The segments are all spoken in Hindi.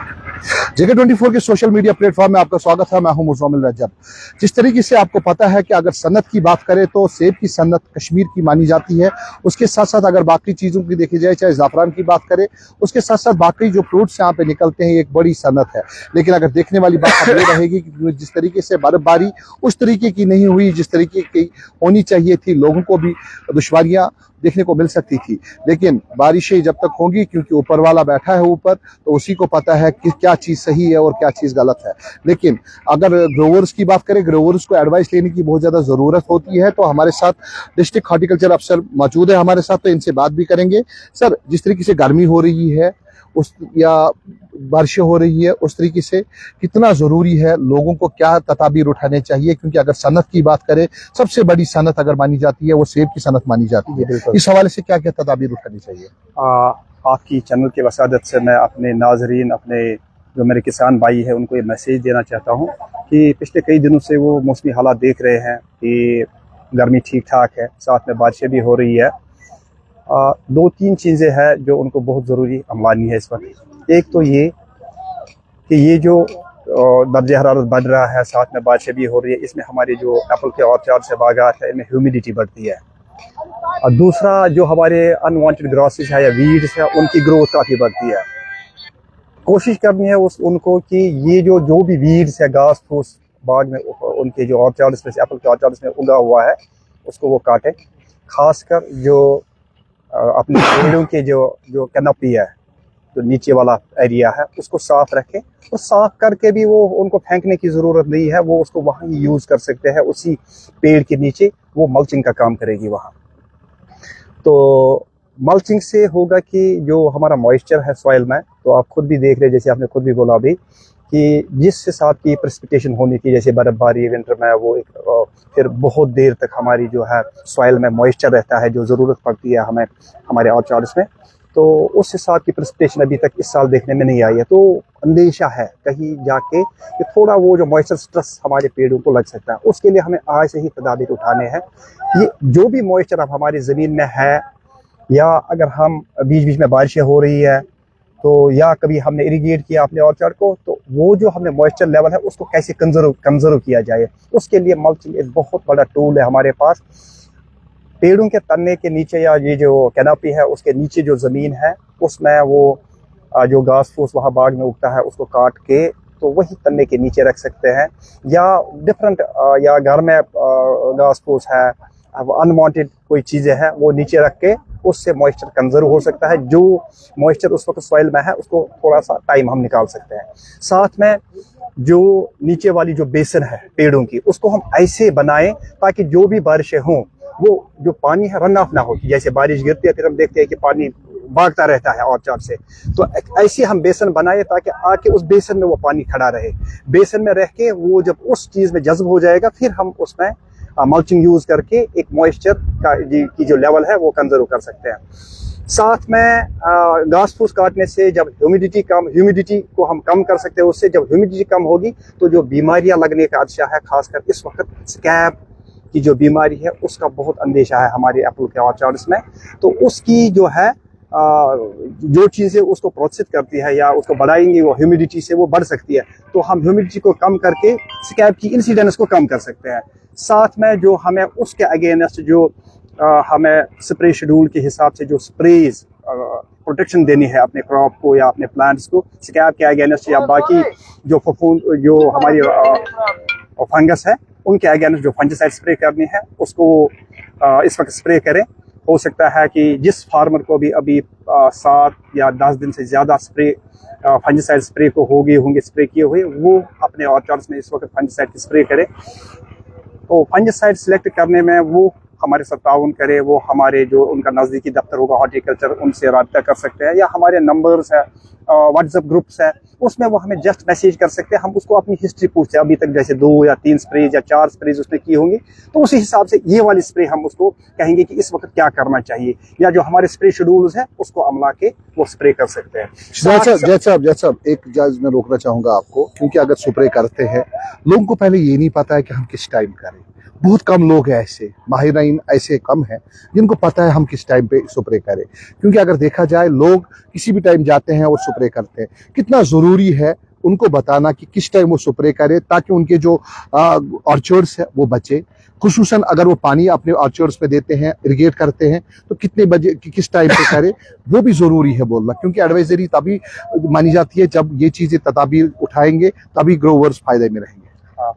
JK24 के सोशल मीडिया प्लेटफॉर्म में आपका स्वागत है। मैं हूं मुज़म्मिल रजब। जिस तरीके से आपको पता है कि अगर सनत की बात करें तो सेब की सनत कश्मीर की मानी जाती है। उसके साथ साथ अगर बाकी चीज़ों की देखी जाए, चाहे ज़ाफ़रान की बात करें, उसके साथ साथ बाकी जो फ्रूट्स यहाँ पे निकलते हैं, एक बड़ी सनत है। लेकिन अगर देखने वाली बात अब ये रहेगी कि जिस तरीके से बर्फबारी उस तरीके की नहीं हुई जिस तरीके की होनी चाहिए थी, लोगों को भी दुश्वारियाँ देखने को मिल सकती थी। लेकिन बारिशें जब तक होंगी, क्योंकि ऊपर वाला बैठा है ऊपर, तो उसी को पता है कि क्या चीज़ सही है और क्या चीज़ गलत है। लेकिन अगर ग्रोवर्स की बात करें, ग्रोवर्स को एडवाइस लेने की बहुत ज़्यादा ज़रूरत होती है। तो हमारे साथ डिस्ट्रिक्ट हॉर्टिकल्चर अफसर मौजूद है हमारे साथ, तो इनसे बात भी करेंगे। सर, जिस तरीके से गर्मी हो रही है उस या बारिशें हो रही है, उस तरीके से कितना ज़रूरी है, लोगों को क्या तदाबीर उठाने चाहिए? क्योंकि अगर सनत की बात करें, सबसे बड़ी सनत अगर मानी जाती है वो सेब की सनत मानी जाती है। इस हवाले से क्या क्या तदाबीर उठानी चाहिए? आपकी चैनल की वसादत से मैं अपने नाजरीन, अपने जो मेरे किसान भाई हैं, उनको ये मैसेज देना चाहता हूँ कि पिछले कई दिनों से वो मौसमी हालात देख रहे हैं कि गर्मी ठीक ठाक है, साथ में बारिशें भी हो रही है। दो तीन चीज़ें हैं जो उनको बहुत ज़रूरी अमलानी है इस वक्त। एक तो ये कि ये जो दर्ज हरारत बढ़ रहा है, साथ में बारिशें भी हो रही है, इसमें हमारे जो एप्पल के ऑर्चार्ड से बागात है, इनमें ह्यूमिडिटी बढ़ती है। और दूसरा, जो हमारे अनवांटेड ग्रासेस है या वीड्स है, उनकी ग्रोथ काफ़ी बढ़ती है। कोशिश करनी है उनको कि ये जो भी वीड्स है, घास फूस बाग में उनके जो ऑर्चार्ड्स में, एप्पल के ऑर्चार्ड्स में उगा हुआ है, उसको वो काटें। खासकर जो अपने पेड़ों के जो कैनोपी है, जो नीचे वाला एरिया है, उसको साफ रखें। और साफ करके भी वो उनको फेंकने की ज़रूरत नहीं है, वो उसको वहीं यूज़ कर सकते हैं, उसी पेड़ के नीचे वो मल्चिंग का काम करेगी वहाँ। तो मल्चिंग से होगा कि जो हमारा मॉइस्चर है सॉइल में, तो आप खुद भी देख रहे हैं, जैसे आपने खुद भी बोला अभी, कि जिस हिसाब की प्रेसिपिटेशन होनी थी, जैसे बर्फबारी विंटर में, वो एक फिर बहुत देर तक हमारी जो है सॉइल में मॉइस्चर रहता है, जो ज़रूरत पड़ती है हमें हमारे ऑर्चार्ड्स में, तो उस हिसाब की प्रेसिपिटेशन अभी तक इस साल देखने में नहीं आई है। तो अंदेशा है कहीं जाके कि थोड़ा वो जो मॉइस्चर स्ट्रेस हमारे पेड़ों को लग सकता है। उसके लिए हमें आज से ही तदाबीर उठाने हैं। ये जो भी मॉइस्चर अब हमारी ज़मीन में है, या अगर हम बीच बीच में बारिशें हो रही है, तो या कभी हमने इरिगेट किया अपने ऑर्चार्ड को, तो वो जो हमने मॉइस्चर लेवल है उसको कैसे कंजर्व किया जाए, उसके लिए मल्चिंग एक बहुत बड़ा टूल है हमारे पास। पेड़ों के तने के नीचे या ये जो कैनोपी है उसके नीचे जो ज़मीन है, उसमें वो जो घास फूस वहाँ बाग में उगता है उसको काट के तो वही तने के नीचे रख सकते हैं। या डिफरेंट या घर में घास फूस है, अनवांटेड कोई चीज़ें हैं, वो नीचे रख के उससे मॉइस्चर कंजर्व हो सकता है। जो मॉइस्चर उस वक्त सॉइल में है उसको थोड़ा सा टाइम हम निकाल सकते हैं। साथ में जो नीचे वाली जो बेसन है पेड़ों की, उसको हम ऐसे बनाएं ताकि जो भी बारिशें हों, वो जो पानी है रन ऑफ ना हो। जैसे बारिश गिरती है फिर हम देखते हैं कि पानी भागता रहता है ऑर्चार्ड से, तो ऐसे हम बेसन बनाए ताकि आके उस बेसन में वो पानी खड़ा रहे। बेसन में रह के वो जब उस चीज़ में जज्ब हो जाएगा, फिर हम उसमें मल्चिंग यूज करके एक मॉइस्चर की जो लेवल है वो कंजर्व कर सकते हैं। साथ में घास फूस काटने से जब ह्यूमिडिटी को हम कम कर सकते हैं। उससे जब ह्यूमिडिटी कम होगी तो जो बीमारियां लगने का खदशा है, खासकर इस वक्त स्कैब की जो बीमारी है उसका बहुत अंदेशा है हमारे एप्पल के ऑर्चार्ड्स में। तो उसकी जो है जो चीज़ें उसको प्रोत्साहित करती है या उसको बढ़ाएंगी, वो ह्यूमिडिटी से वो बढ़ सकती है। तो हम ह्यूमिडिटी को कम करके स्कैब की इंसिडेंस को कम कर सकते हैं। साथ में जो हमें उसके अगेंस्ट जो हमें स्प्रे शेड्यूल के हिसाब से जो स्प्रेज प्रोटेक्शन देनी है अपने क्रॉप को या अपने प्लांट्स को स्कैब के अगेंस्ट, या बाकी जो फफूंद जो हमारी फंगस है उनके अगेंस्ट जो फंजिसाइड स्प्रे करनी है उसको इस वक्त स्प्रे करें। हो सकता है कि जिस फार्मर को भी अभी 7 या 10 दिन से ज़्यादा स्प्रे फंजिसाइड स्प्रे को होंगे स्प्रे किए हुए, वो अपने ऑर्चार्ड्स में इस वक्त फंजिसाइड की स्प्रे करें। तो फंजिसाइड सिलेक्ट करने में वो हमारे साथ ताउन करे, वो हमारे जो उनका नज़दीकी दफ्तर होगा हॉर्टिकल्चर, उनसे रब्ता कर सकते हैं, या हमारे नंबर्स है, व्हाट्सएप ग्रुप्स है, उसमें वो हमें जस्ट मैसेज कर सकते हैं। हम उसको अपनी हिस्ट्री पूछते हैं, अभी तक जैसे 2 या 3 स्प्रेज या 4 स्प्रेज उसने की होंगी, तो उसी हिसाब से ये वाली स्प्रे हम उसको कहेंगे कि इस वक्त क्या करना चाहिए, या जो हमारे स्प्रे शेड्यूल्स है उसको अमला के वो स्प्रे कर सकते हैं। जैसा एक जायज मैं रोकना चाहूंगा आपको, क्योंकि अगर स्प्रे करते हैं, लोगों को पहले ये नहीं पता है कि हम किस टाइम करें। बहुत कम लोग हैं ऐसे, माहिरीन ऐसे कम हैं जिनको पता है हम किस टाइम पे स्प्रे करें। क्योंकि अगर देखा जाए लोग किसी भी टाइम जाते हैं और स्प्रे करते हैं, कितना ज़रूरी है उनको बताना कि किस टाइम वो स्प्रे करें ताकि उनके जो ऑर्चर्ड्स है वो बचे। खुसूसन अगर वो पानी अपने ऑर्चर्ड्स में देते हैं, इरिगेट करते हैं, तो कितने बजे किस टाइम पे करें वो भी ज़रूरी है बोलना। क्योंकि एडवाइजरी तभी मानी जाती है जब ये चीज़ें तदाबीर उठाएंगे, तभी ग्रोवर्स फायदे में रहेंगे। हाँ,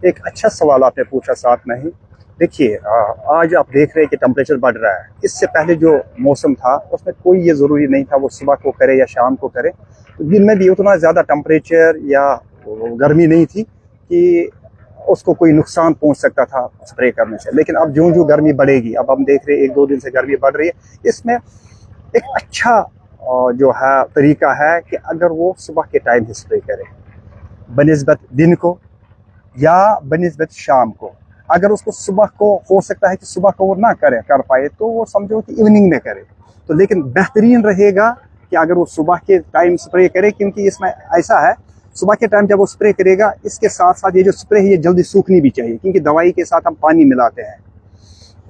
एक अच्छा सवाल आपने पूछा साथ में ही। देखिए, आज आप देख रहे हैं कि टेम्परेचर बढ़ रहा है। इससे पहले जो मौसम था उसमें कोई ये ज़रूरी नहीं था वो सुबह को करे या शाम को करे, तो दिन में भी उतना ज़्यादा टेम्परेचर या गर्मी नहीं थी कि उसको कोई नुकसान पहुंच सकता था स्प्रे करने से। लेकिन अब जो जो गर्मी बढ़ेगी, अब हम देख रहे हैं 1-2 दिन से गर्मी बढ़ रही है, इसमें एक अच्छा जो है तरीका है कि अगर वो सुबह के टाइम ही स्प्रे करे बनिस्बत दिन को या बनिस्बत शाम को। अगर उसको सुबह को हो सकता है कि सुबह को वो ना कर पाए तो वो समझो कि इवनिंग में करे, तो लेकिन बेहतरीन रहेगा कि अगर वो सुबह के टाइम स्प्रे करे। क्योंकि इसमें ऐसा है, सुबह के टाइम जब वो स्प्रे करेगा, इसके साथ साथ ये जो स्प्रे है ये जल्दी सूखनी भी चाहिए, क्योंकि दवाई के साथ हम पानी मिलाते हैं,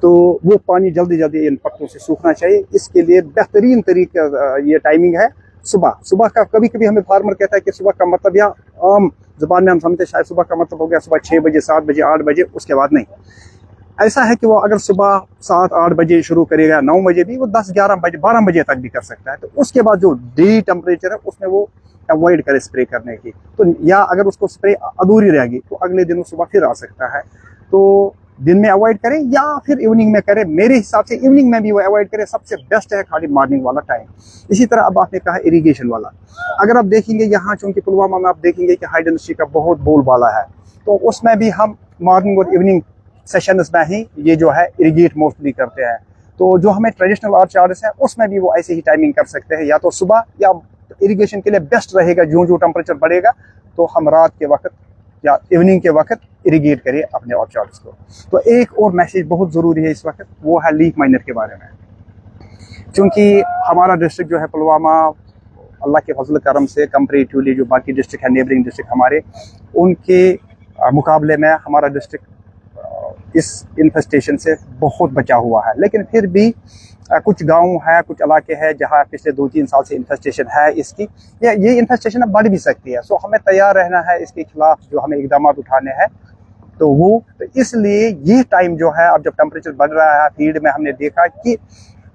तो वो पानी जल्दी जल्दी इन पत्तों से सूखना चाहिए। इसके लिए बेहतरीन तरीका ये टाइमिंग है सुबह का। कभी कभी हमें फार्मर कहता है कि सुबह का मतलब, या आम जुबान में हम समझते हैं शायद सुबह का मतलब हो गया सुबह 6 बजे, 7 बजे, 8 बजे, उसके बाद नहीं। ऐसा है कि वो अगर सुबह 7-8 बजे शुरू करेगा, 9 बजे भी, वो 10-11 बजे, 12 बजे तक भी कर सकता है। तो उसके बाद जो डे टेम्परेचर है उसमें वो अवॉइड करे स्प्रे करने की। तो या अगर उसको स्प्रे अधूरी रहेगी तो अगले दिन वो सुबह फिर आ सकता है। तो दिन में अवॉइड करें या फिर इवनिंग में करें। मेरे हिसाब से इवनिंग में भी वो अवॉइड करें, सबसे बेस्ट है खाली मॉर्निंग वाला टाइम। इसी तरह अब आपने कहा इरिगेशन वाला, अगर आप देखेंगे यहाँ चूंकि पुलवामा में आप देखेंगे कि हाइड इंडस्ट्री का बहुत बोलबाला है, तो उसमें भी हम मॉर्निंग और इवनिंग सेशंस में ही ये जो है इरिगेट मोस्टली करते हैं। तो जो हमें ट्रेडिशनल ऑर्चार्ड्स है उसमें भी वो ऐसे ही टाइमिंग कर सकते हैं, या तो सुबह, या इरिगेशन के लिए बेस्ट रहेगा जो जो टेम्परेचर बढ़ेगा तो हम रात के वक्त या इवनिंग के वक्त इरिगेट करिए अपने ऑर्चार्ड्स को। तो एक और मैसेज बहुत ज़रूरी है इस वक्त, वो है लीफ माइनर के बारे में। क्योंकि हमारा डिस्ट्रिक्ट जो है पुलवामा, अल्लाह के फजल करम से कंपेरेटिवली जो बाकी डिस्ट्रिक्ट है, नेबरिंग डिस्ट्रिक्ट हमारे, उनके मुकाबले में हमारा डिस्ट्रिक्ट इस इन्फेस्टेशन से बहुत बचा हुआ है। लेकिन फिर भी कुछ गांव है, कुछ इलाके हैं जहां पिछले 2-3 साल से इन्फेस्टेशन है इसकी, या ये इन्फेस्टेशन अब बढ़ भी सकती है। सो हमें तैयार रहना है इसके खिलाफ, जो हमें इकदाम उठाने हैं। तो इसलिए ये टाइम जो है, अब जब टेम्परेचर बढ़ रहा है, फील्ड में हमने देखा कि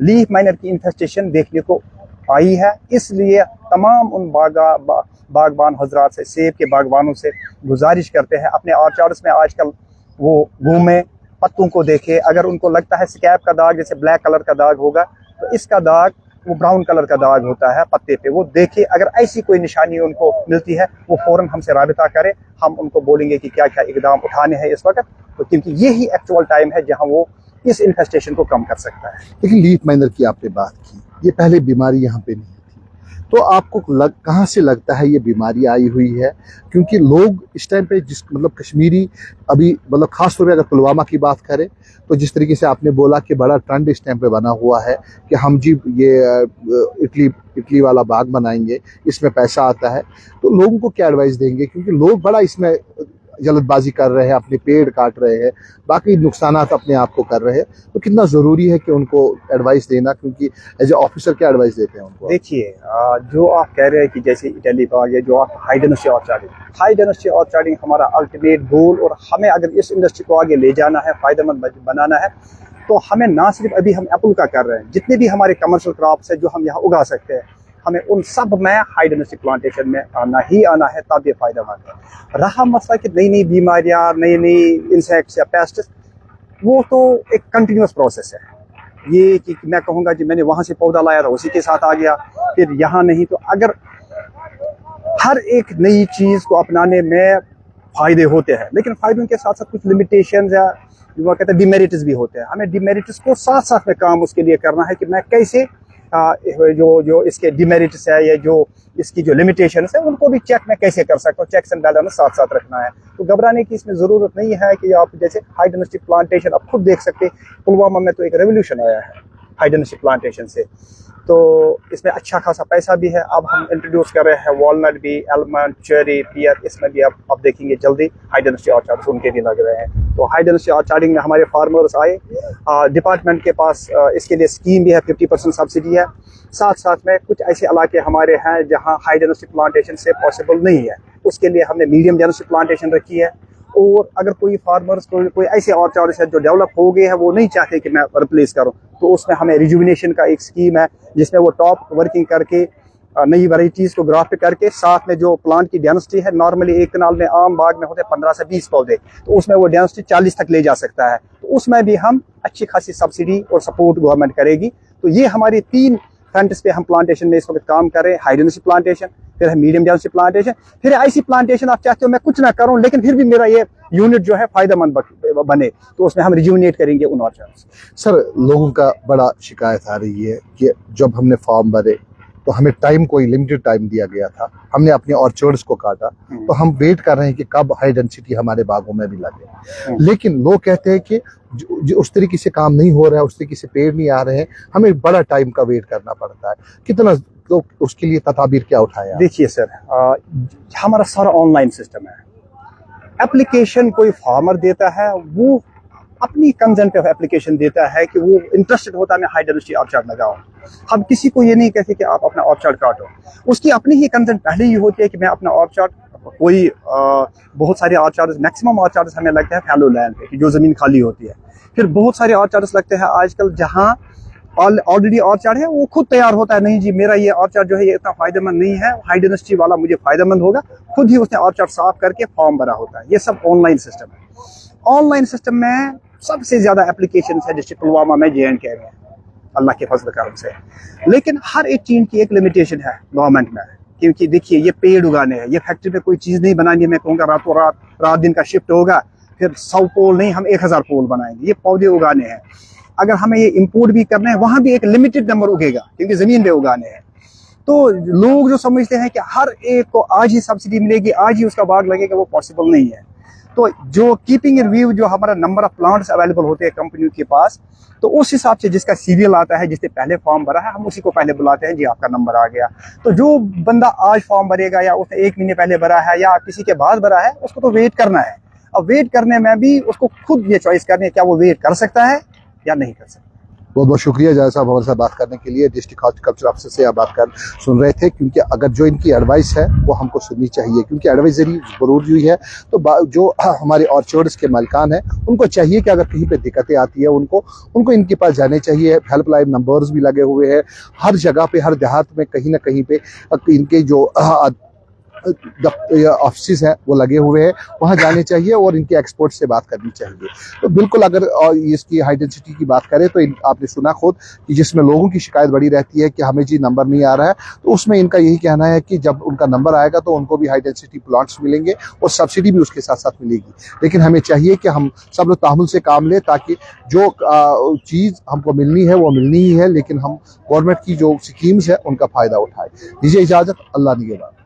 लीफ माइनर की इन्फेस्टेशन देखने को आई है। इसलिए तमाम उन बागबान हजरात से, सेब के बागबानों से गुजारिश करते हैं अपने ऑर्चार्ड्स में आजकल वो घूमें, पत्तों को देखे। अगर उनको लगता है स्कैब का दाग, जैसे ब्लैक कलर का दाग होगा, तो इसका दाग वो ब्राउन कलर का दाग होता है पत्ते पे, वो देखे। अगर ऐसी कोई निशानी उनको मिलती है वो फौरन हमसे राबिता करें, हम उनको बोलेंगे कि क्या क्या इकदाम उठाने हैं इस वक्त। तो क्योंकि यही एक्चुअल टाइम है जहां वो इस इन्फेस्टेशन को कम कर सकता है। लेकिन लीफ माइनर की आपने बात की, ये पहले बीमारी यहाँ पे नहीं थी, तो आपको कहाँ से लगता है ये बीमारी आई हुई है? क्योंकि लोग इस टाइम पे मतलब कश्मीरी अभी मतलब खास तौर पे अगर पुलवामा की बात करें तो जिस तरीके से आपने बोला कि बड़ा ट्रेंड इस टाइम पे बना हुआ है कि हम जी ये इटली वाला बाग बनाएंगे, इसमें पैसा आता है, तो लोगों को क्या एडवाइस देंगे? क्योंकि लोग बड़ा इसमें जल्दबाजी कर रहे हैं, अपने पेड़ काट रहे हैं, बाकी नुकसानात अपने आप को कर रहे हैं, तो कितना ज़रूरी है कि उनको एडवाइस देना? क्योंकि एज ए ऑफिसर क्या एडवाइस देते हैं उनको? देखिए, जो आप कह रहे हैं कि जैसे इटली बाग है, जो आप हाई डेंसिटी ऑर्चार्डिंग हमारा अल्टीमेट गोल, और हमें अगर इस इंडस्ट्री को आगे ले जाना है, फ़ायदेमंद बनाना है, तो हमें ना सिर्फ अभी हम एप्पल का कर रहे हैं, जितने भी हमारे कमर्शियल क्रॉप्स है जो हम यहाँ उगा सकते हैं, हमें उन सब में हाई डेंसिटी प्लांटेशन में आना है, तब ये फ़ायदेमंद है। रहा मसला कि नई नई बीमारियाँ, नई इंसेक्ट्स या पेस्ट्स, वो तो एक कंटिन्यूस प्रोसेस है। ये कि मैं कहूँगा कि मैंने वहाँ से पौधा लाया था उसी के साथ आ गया, फिर यहाँ नहीं। तो अगर हर एक नई चीज़ को अपनाने में फ़ायदे होते हैं, लेकिन फ़ायदों के साथ साथ कुछ लिमिटेशंस या वो कहते हैं डिमेरिट्स भी होते हैं। हमें डिमेरिट्स को साथ साथ में काम उसके लिए करना है कि मैं कैसे जो इसके डिमेरिट्स है या जो इसकी जो लिमिटेशंस है उनको भी चेक में कैसे कर सकता हूँ, चेक्स एंड बैलेंस साथ साथ रखना है। तो घबराने की इसमें ज़रूरत नहीं है कि आप जैसे हाई डेंसिटी प्लांटेशन आप खुद देख सकते, पुलवामा में तो एक रेवोल्यूशन आया है हाई डेंसिटी प्लांटेशन से। तो इसमें अच्छा खासा पैसा भी है। अब हम इंट्रोड्यूस कर रहे हैं वॉलनट भी, एलमंड, चेरी, पियर, इसमें भी आप देखेंगे जल्दी हाई डेंसिटी ऑर्चार्ड्स उनके भी लग रहे हैं। तो हाई डेंसिटी ऑर्चार्डिंग में हमारे फार्मर्स आए, डिपार्टमेंट के पास इसके लिए स्कीम भी है, 50% सब्सिडी है। साथ साथ में कुछ ऐसे इलाके हमारे हैं जहाँ हाई डेंसिटी प्लांटेशन से पॉसिबल नहीं है, उसके लिए हमने मीडियम डेंसिटी प्लांटेशन रखी है। और अगर कोई फार्मर्स कोई ऐसे ऑर्चार्ड्स है जो डेवलप हो गए हैं, वो नहीं चाहते कि मैं रिप्लेस करूं, तो उसमें हमें रिजुविनेशन का एक स्कीम है जिसमें वो टॉप वर्किंग करके नई वैरायटीज़ को ग्राफ्ट करके, साथ में जो प्लांट की डेंसिटी है, नॉर्मली एक कनाल में आम बाग में होते हैं 15 से 20 पौधे, तो उसमें वो डेंसिटी 40 तक ले जा सकता है। तो उसमें भी हम अच्छी खासी सब्सिडी और सपोर्ट गवर्नमेंट करेगी। तो ये हमारी 3 फ्रंट्स पे हम प्लांटेशन में इस वक्त काम कर रहे हैं। हाई डेंसिटी प्लांटेशन, फिर है मीडियम डेंसिटी प्लांटेशन, फिर ऐसी प्लांटेशन आप चाहते हो मैं कुछ ना करूं लेकिन फिर भी मेरा ये यूनिट जो है फायदेमंद बने, तो उसमें हम रिज्यूनेट करेंगे उन ऑर्चार्ड्स। सर, लोगों का बड़ा शिकायत आ रही है कि जब हमने फॉर्म भरे तो हमें टाइम, कोई लिमिटेड टाइम दिया गया था, हमने अपने ऑर्चर्ड्स को काटा, तो हम वेट कर रहे हैं कि कब हाई डेंसिटी हमारे बागों में भी लगे। लेकिन लोग कहते हैं कि जो उस तरीके से काम नहीं हो रहा है, उस तरीके से पेड़ नहीं आ रहे हैं, हमें बड़ा टाइम का वेट करना पड़ता है। कितना, तो उसके लिए तदाबीर क्या उठाया? देखिए सर, हमारा सारा ऑनलाइन सिस्टम है। एप्लीकेशन कोई फार्मर देता है, वो अपनी कंसेंट पे एप्लीकेशन देता है कि वो इंटरेस्टेड होता है मैं हाई डेंसिटी ऑर्चार्ड लगाऊं। हम किसी को ये नहीं कहते कि आप अपना ऑर्चार्ड काटो, उसकी अपनी ही कंसेंट पहले ही होती है कि मैं अपना ऑर्चार्ड, कोई बहुत सारे ऑर्चार्ड्स, मैक्सिमम ऑर्चार्ड्स हमें लगते हैं फैलो लैंड पे कि जो ज़मीन खाली होती है। फिर बहुत सारे ऑर्चार्ड्स लगते हैं आजकल जहाँ ऑलरेडी ऑर्चार्ड है, वो खुद तैयार होता है, नहीं जी मेरा ये ऑर्चार्ड जो है ये इतना फायदेमंद नहीं है, हाई डेंसिटी वाला मुझे फायदेमंद होगा, खुद ही उसने ऑर्चार्ड साफ करके फॉर्म भरा होता है। ये सब ऑनलाइन सिस्टम है। ऑनलाइन सिस्टम में सबसे ज्यादा एप्लीकेशन है डिस्ट्रिक्ट पुलवामा में, JNK में, अल्लाह के फजल करम से। लेकिन हर एक चीज की एक लिमिटेशन है गवर्नमेंट में, क्योंकि देखिए ये पेड़ उगाने हैं, ये फैक्ट्री में कोई चीज नहीं बनानी है। मैं कहूँगा रातों रात दिन का शिफ्ट होगा, फिर 100 पोल नहीं हम 1000 पोल बनाएंगे। ये पौधे उगाने हैं। अगर हमें ये इंपोर्ट भी करना है, वहां भी एक लिमिटेड नंबर उगेगा क्योंकि जमीन पे उगाने हैं। तो लोग जो समझते हैं कि हर एक को आज ही सब्सिडी मिलेगी, आज ही उसका बाग लगेगा, वो पॉसिबल नहीं है। तो जो कीपिंग इन व्यू जो हमारा नंबर ऑफ प्लांट्स अवेलेबल होते हैं कंपनियों के पास, तो उस हिसाब से जिसका सीरियल आता है, जिसने पहले फॉर्म भरा है, हम उसी को पहले बुलाते हैं, जी आपका नंबर आ गया। तो जो बंदा आज फॉर्म भरेगा या उसने 1 महीने पहले भरा है या किसी के बाद भरा है, उसको तो वेट करना है। अब वेट करने में भी उसको खुद ये चॉइस करनी है क्या वो वेट कर सकता है या नहीं कर सकता। बहुत बहुत शुक्रिया जायद साहब हमारे साथ बात करने के लिए। डिस्ट्रिक्ट हॉर्टिकल्चर ऑफिसर से आप बात कर सुन रहे थे, क्योंकि अगर जो इनकी एडवाइस है वो हमको सुननी चाहिए, क्योंकि एडवाइजरी जरूर हुई है। तो जो हमारे ऑर्चर्ड्स के मालिकान हैं उनको चाहिए कि अगर कहीं पे दिक्कतें आती है उनको इनके पास जाने चाहिए। हेल्पलाइन नंबर्स भी लगे हुए हैं हर जगह पे, हर देहात में कहीं ना कहीं पे इनके जो ऑफिस हैं वो लगे हुए हैं, वहाँ जाने चाहिए और इनके एक्सपर्ट से बात करनी चाहिए। तो बिल्कुल, अगर इसकी हाई डेंसिटी की बात करें तो आपने सुना खुद कि जिसमें लोगों की शिकायत बड़ी रहती है कि हमें जी नंबर नहीं आ रहा है, तो उसमें इनका यही कहना है कि जब उनका नंबर आएगा तो उनको भी हाई डेंसिटी प्लांट्स मिलेंगे और सब्सिडी भी उसके साथ साथ मिलेगी। लेकिन हमें चाहिए कि हम सब लोग तामुल से काम लें, ताकि जो चीज़ हमको मिलनी है वो मिलनी ही है, लेकिन हम गवर्नमेंट की जो स्कीम्स है उनका फ़ायदा उठाएं। दीजिए इजाज़त, अल्लाह निगहबान।